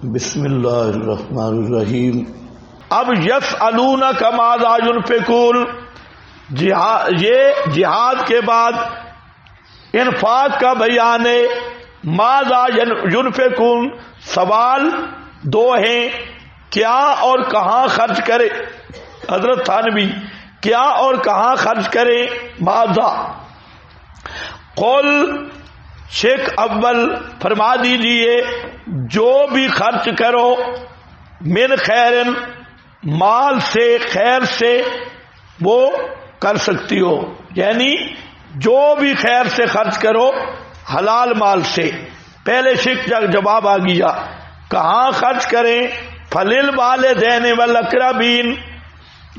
بسم اللہ الرحمن الرحیم۔ اب یسألونک ماذا ینفقون، یہ جہاد کے بعد انفاق کا بیان ہے۔ ماذا ینفقون، سوال دو ہیں، کیا اور کہاں خرچ کرے۔ حضرت تھانوی، کیا اور کہاں خرچ کرے؟ ماذا قل، شیخ اول فرما دیجئے جو بھی خرچ کرو، من خیرن، مال سے، خیر سے وہ کر سکتی ہو، یعنی جو بھی خیر سے خرچ کرو حلال مال سے۔ پہلے شیخ جواب آ گیا، کہاں خرچ کریں؟ فللوالدین والاقربین،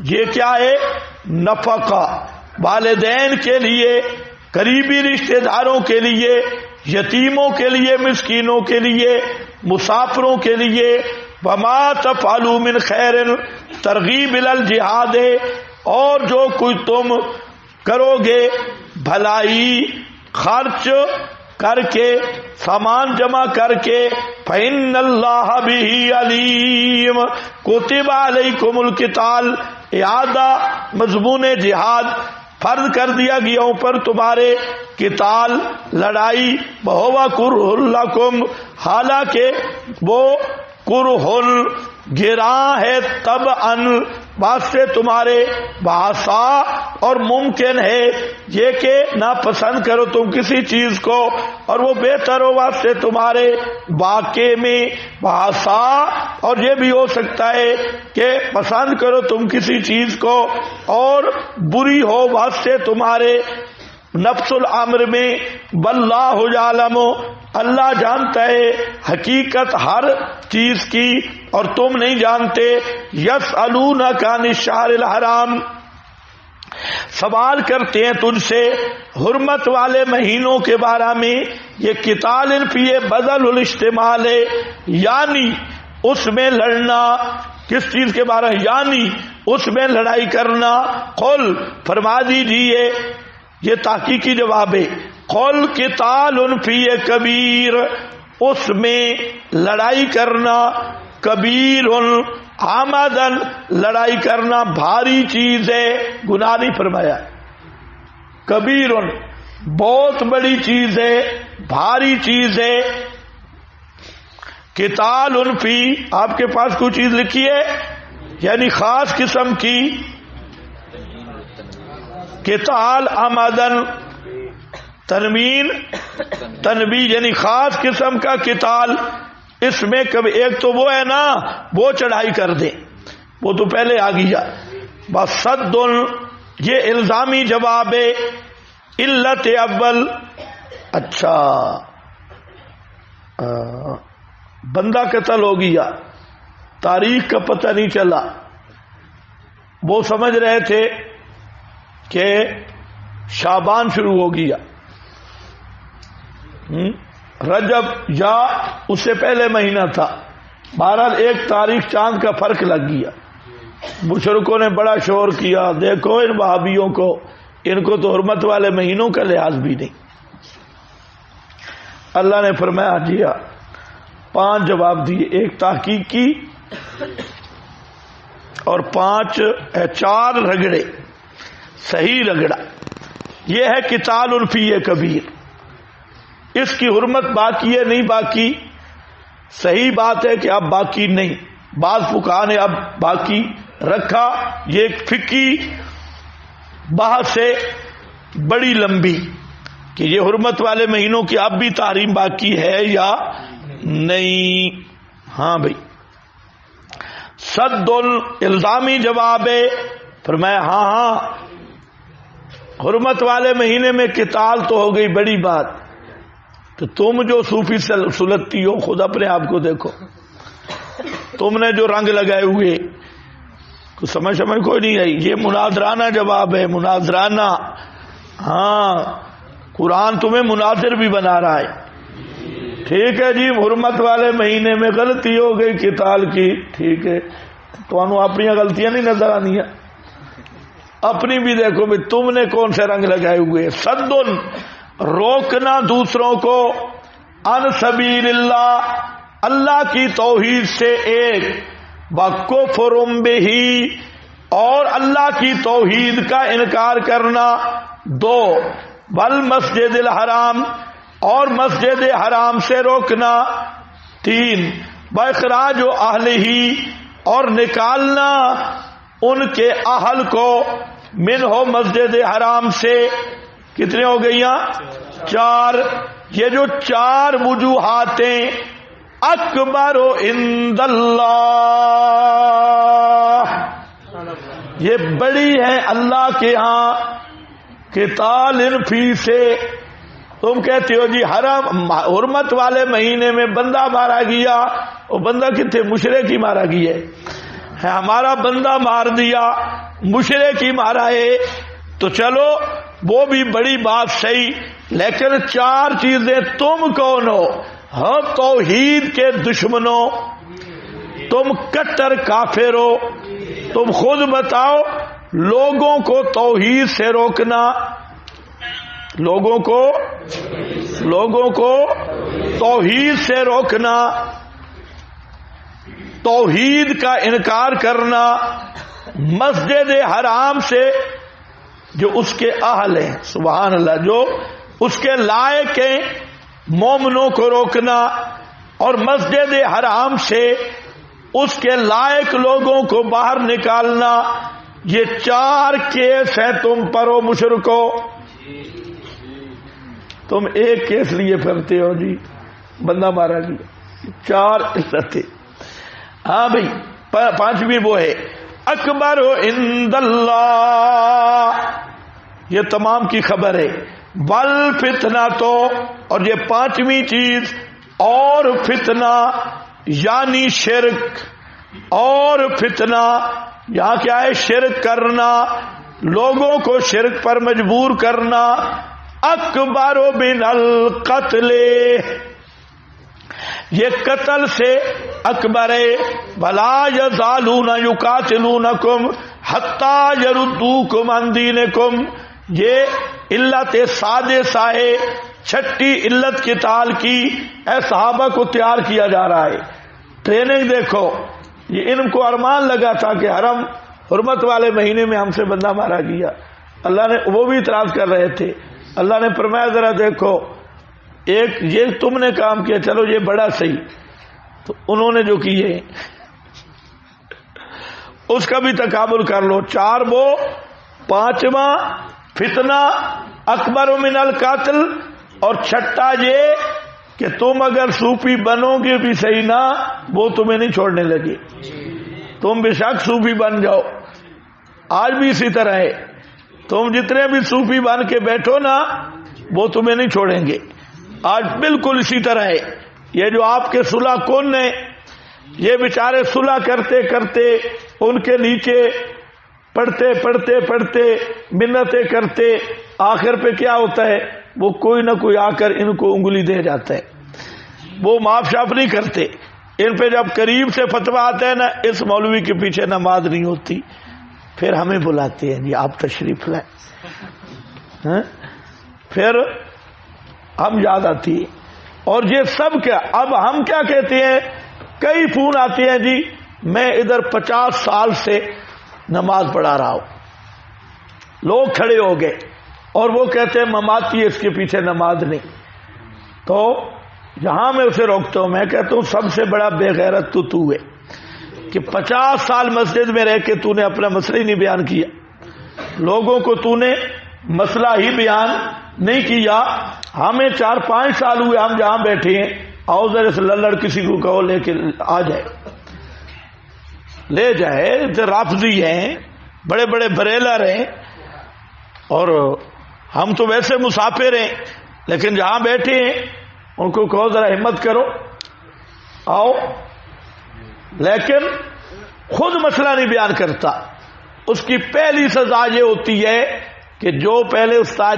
یہ کیا ہے؟ نفقہ، والدین کے لیے، قریبی رشتہ داروں کے لیے، یتیموں کے لیے، مسکینوں کے لیے، مسافروں کے لیے۔ وما تفعلوا من خیر، ترغیب الی الجہاد، اور جو کوئی تم کرو گے بھلائی خرچ کر کے، سامان جمع کر کے، فإن اللہ بہ علیم، کتب علیکم القتال، اعادہ مضمون جہاد، فرض کر دیا گیا اوپر تمہارے قتال، لڑائی، وہو کرہ لکم، حالانکہ وہ کرہ گراں ہے، طبعاً واسطے تمہارے، وعسا، اور ممکن ہے یہ کہ ناپسند کرو تم کسی چیز کو، اور وہ بہتر ہو واسطے تمہارے، واقع میں، وعسا، اور یہ بھی ہو سکتا ہے کہ پسند کرو تم کسی چیز کو اور بری ہو واسطے تمہارے، نفس الامر میں۔ واللہ یعلم، اللہ جانتا ہے حقیقت ہر چیز کی اور تم نہیں جانتے۔ یسألونک عن الشہر الحرام، سوال کرتے ہیں تجھ سے حرمت والے مہینوں کے بارے میں۔ یہ قتال فیہ بذل الاجتمال ہے، یعنی اس میں لڑنا، کس چیز کے بارے میں؟ یعنی اس میں لڑائی کرنا۔ قل، فرما دیجئے، یہ تحقیقی جواب ہے، قل قتال فیہ کبیر، اس میں لڑائی کرنا، کبیر آمدن، لڑائی کرنا بھاری چیز ہے، گناہ نہیں فرمایا، کبیر بہت بڑی چیز ہے، بھاری چیز ہے۔ قتال فی، آپ کے پاس کوئی چیز لکھی ہے یعنی خاص قسم کی، قتال آمدن، تنوین تنبیہ، یعنی خاص قسم کا قتال۔ اس میں کبھی ایک تو وہ ہے نا، وہ چڑھائی کر دیں، وہ تو پہلے آ گیا۔ بصد، یہ الزامی جواب ہے، علت اول، اچھا بندہ قتل ہو گیا، تاریخ کا پتہ نہیں چلا، وہ سمجھ رہے تھے کہ شعبان شروع ہو گیا، رجب یا اس سے پہلے مہینہ تھا، بہرحال ایک تاریخ چاند کا فرق لگ گیا۔ مشرکوں نے بڑا شور کیا، دیکھو ان وہابیوں کو، ان کو تو حرمت والے مہینوں کا لحاظ بھی نہیں۔ اللہ نے فرمایا جی، 5 جواب دیے، ایک تحقیقی اور 4 رگڑے، صحیح رگڑا۔ یہ ہے قتال فیہ کبیر، اس کی حرمت باقی ہے نہیں باقی؟ صحیح بات ہے کہ اب باقی نہیں، بعض فقہا نے اب باقی رکھا۔ یہ ایک فقہی بحث ہے بڑی لمبی کہ یہ حرمت والے مہینوں کی اب بھی تحریم باقی ہے یا نہیں۔ ہاں بھائی، صد الزامی جواب ہے، فرمایا ہاں، حرمت والے مہینے میں قتال تو ہو گئی بڑی بات، تو تم جو صوفی سلطتی ہو خود اپنے آپ کو دیکھو، تم نے جو رنگ لگائے ہوئے، کچھ سمجھ کوئی نہیں آئی۔ یہ مناظرانہ جواب ہے، مناظرانہ۔ ہاں، قرآن تمہیں مناظر بھی بنا رہا ہے، ٹھیک ہے جی، حرمت والے مہینے میں غلطی ہو گئی قتال کی، ٹھیک ہے، تو انہوں اپنی غلطیاں نہیں نظر آنی ہیں، اپنی بھی دیکھو بھی تم نے کون سے رنگ لگائے ہوئے۔ صد، روکنا دوسروں کو، ان سبیل اللہ، اللہ کی توحید سے ایک، وَكُفْرٌ بِهِ اور اللہ کی توحید کا انکار کرنا دو، وَالْمَسْجِدِ الْحَرَامِ اور مسجد حرام سے روکنا تین، وَإِخْرَاجُ أَهْلِهِ اور نکالنا ان کے اہل کو منہ مسجد حرام سے۔ کتنے ہو گئیاں؟ چار۔ یہ جو چار وجوہاتیں اکبر عند اللہ، یہ بڑی ہیں اللہ کے ہاں، قتال فی سے۔ تم کہتے ہو جی حرم حرمت والے مہینے میں بندہ مارا گیا، وہ بندہ کتنے؟ مشرک ہی مارا گیا ہے، ہمارا بندہ مار دیا، مشرک ہی مارا ہے، تو چلو وہ بھی بڑی بات صحیح، لیکن چار چیزیں تم کون ہو؟ ہاں توحید کے دشمنوں، تم کٹر کافر ہو۔ تم خود بتاؤ، لوگوں کو توحید سے روکنا، لوگوں کو توحید سے روکنا، توحید کا انکار کرنا، مسجد حرام سے جو اس کے اہل ہیں، سبحان اللہ، جو اس کے لائق ہیں، مومنوں کو روکنا، اور مسجد حرام سے اس کے لائق لوگوں کو باہر نکالنا۔ یہ چار کیس ہیں تم پر ہو مشرکو۔ تم ایک کیس لیے پھرتے ہو جی، بندہ مارا گیا، چار علتیں۔ ہاں بھائی، پانچویں وہ ہے اکبر عند اللہ، یہ تمام کی خبر ہے۔ والفتنہ تو، اور یہ پانچویں چیز، اور فتنہ یعنی شرک، اور فتنہ یہاں کیا ہے؟ شرک کرنا، لوگوں کو شرک پر مجبور کرنا۔ اکبر من القتل، یہ قتل سے اکبر ہے۔ ولا یزالون یقاتلونکم حتی یردوکم عن دینکم، یہ علت سادسہ ہے، چھٹی علت قتال کی۔ اے صحابہ کو تیار کیا جا رہا ہے، ٹریننگ دیکھو۔ یہ ان کو ارمان لگا تھا کہ حرم حرمت والے مہینے میں ہم سے بندہ مارا گیا، اللہ نے، وہ بھی اعتراض کر رہے تھے، اللہ نے فرمایا ذرا دیکھو، ایک یہ تم نے کام کیا، چلو یہ بڑا صحیح، تو انہوں نے جو کیے اس کا بھی تقابل کر لو۔ چار وہ، پانچواں فتنہ اکبر من القاتل، اور چھٹا یہ کہ تم اگر صوفی بنو گے بھی صحیح نہ، وہ تمہیں نہیں چھوڑنے لگے، تم بے شک صوفی بن جاؤ۔ آج بھی اسی طرح ہے، تم جتنے بھی صوفی بن کے بیٹھو نا، وہ تمہیں نہیں چھوڑیں گے۔ آج بالکل اسی طرح ہے۔ یہ جو آپ کے صلح کن ہیں، یہ بیچارے صلح کرتے کرتے ان کے نیچے پڑھتے پڑھتے پڑھتے منتیں کرتے، آخر پہ کیا ہوتا ہے؟ وہ کوئی نہ کوئی آ کر ان کو انگلی دے جاتا ہے، وہ معاف شاف نہیں کرتے۔ ان پہ جب قریب سے فتویٰ آتا ہے نا، اس مولوی کے پیچھے نماز نہیں ہوتی، پھر ہمیں بلاتے ہیں جی آپ تشریف لائیں، پھر ہم یاد آتی ہے۔ اور یہ سب کیا، اب ہم کیا کہتے ہیں؟ کئی فون آتے ہیں جی میں ادھر 50 سال سے نماز پڑھا رہا ہوں، لوگ کھڑے ہو گئے اور وہ کہتے ہیں مماتی اس کے پیچھے نماز نہیں، تو جہاں میں اسے روکتا ہوں، میں کہتا ہوں سب سے بڑا بے غیرت تو ہے کہ 50 سال مسجد میں رہ کے تو نے اپنا مسئلہ ہی نہیں بیان کیا، لوگوں کو تو نے مسئلہ ہی بیان نہیں کیا۔ ہمیں 4-5 سال ہوئے ہم جہاں بیٹھے ہیں، آؤ ذرا سے لڑ کسی کو کہو لے کے آ جائے، لے جائے، رافضی ہیں، بڑے بڑے بریلر ہیں، اور ہم تو ویسے مسافر ہیں، لیکن جہاں بیٹھے ہیں ان کو کہو ذرا ہمت کرو آؤ، لیکن خود مسئلہ نہیں بیان کرتا۔ اس کی پہلی سزا یہ ہوتی ہے کہ جو پہلے استاد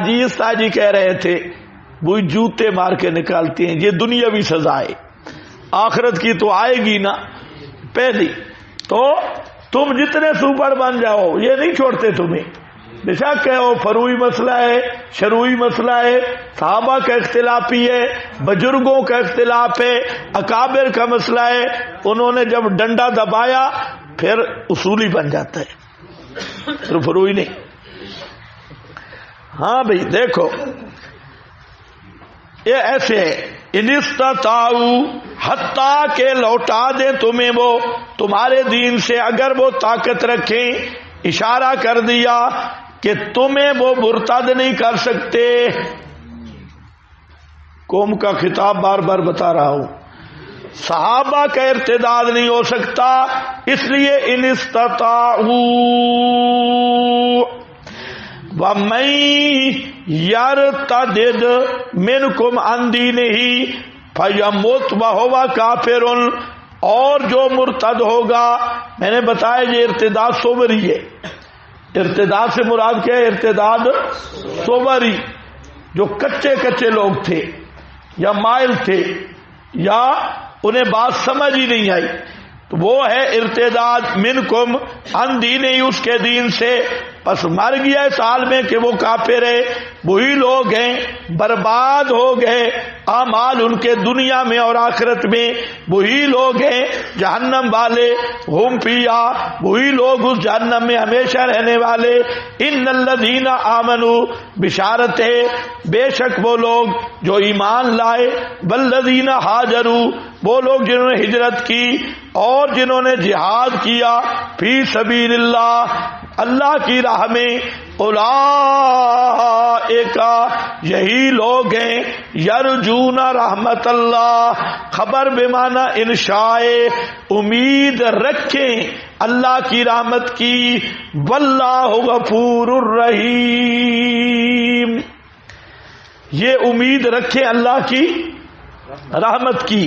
جی کہہ رہے تھے، وہ جوتے مار کے نکالتے ہیں۔ یہ دنیاوی سزا ہے، آخرت کی تو آئے گی نا۔ پہلی تو تم جتنے سپر بن جاؤ، یہ نہیں چھوڑتے تمہیں، بے شک ہے وہ فروعی مسئلہ ہے، شروعی مسئلہ ہے، صحابہ کا اختلافی ہے، بزرگوں کا اختلاف ہے، اکابر کا مسئلہ ہے. انہوں نے جب ڈنڈا دبایا پھر اصولی بن جاتا ہے، پھر فروعی نہیں. ہاں بھئی دیکھو یہ ایسے ہے، ان استطاعوا حتیٰ کہ لوٹا دیں تمہیں وہ تمہارے دین سے، اگر وہ طاقت رکھیں. اشارہ کر دیا کہ تمہیں وہ مرتد نہیں کر سکتے. قوم کا خطاب بار بار بتا رہا ہوں، صحابہ کا ارتداد نہیں ہو سکتا. اس لیے ان استطاعوا وَمَن يَرْتَدِدْ مِنْكُمْ عَنْ دِينِهِ فَيَمُتْ وَهُوَ كَافِرٌ، اور جو مرتد ہوگا، میں نے بتایا یہ ارتداد صوری ہے. ارتداد سے مراد کیا ہے؟ ارتداد صوری، جو کچے لوگ تھے یا مائل تھے یا انہیں بات سمجھ ہی نہیں آئی، تو وہ ہے ارتداد منکم عن دینہ، اس کے دین سے. پس مر گیا اس حال میں کہ وہ کافر ہے. وہی لوگ ہیں برباد ہو گئے اعمال ان کے دنیا میں اور آخرت میں. وہی لوگ ہیں جہنم والے، ہم فیہا، وہی لوگ اس جہنم میں ہمیشہ رہنے والے. ان الذین آمنوا، بشارت ہے بے شک وہ لوگ جو ایمان لائے، والذین ہاجروا، وہ لوگ جنہوں نے ہجرت کی اور جنہوں نے جہاد کیا فی سبیل اللہ، اللہ کی راہ میں. اولئک، یہی لوگ ہیں یرجون رحمت اللہ، خبر بمعنی انشاء، امید رکھیں اللہ کی رحمت کی. واللہ غفور الرحیم، یہ امید رکھیں اللہ کی رحمت کی.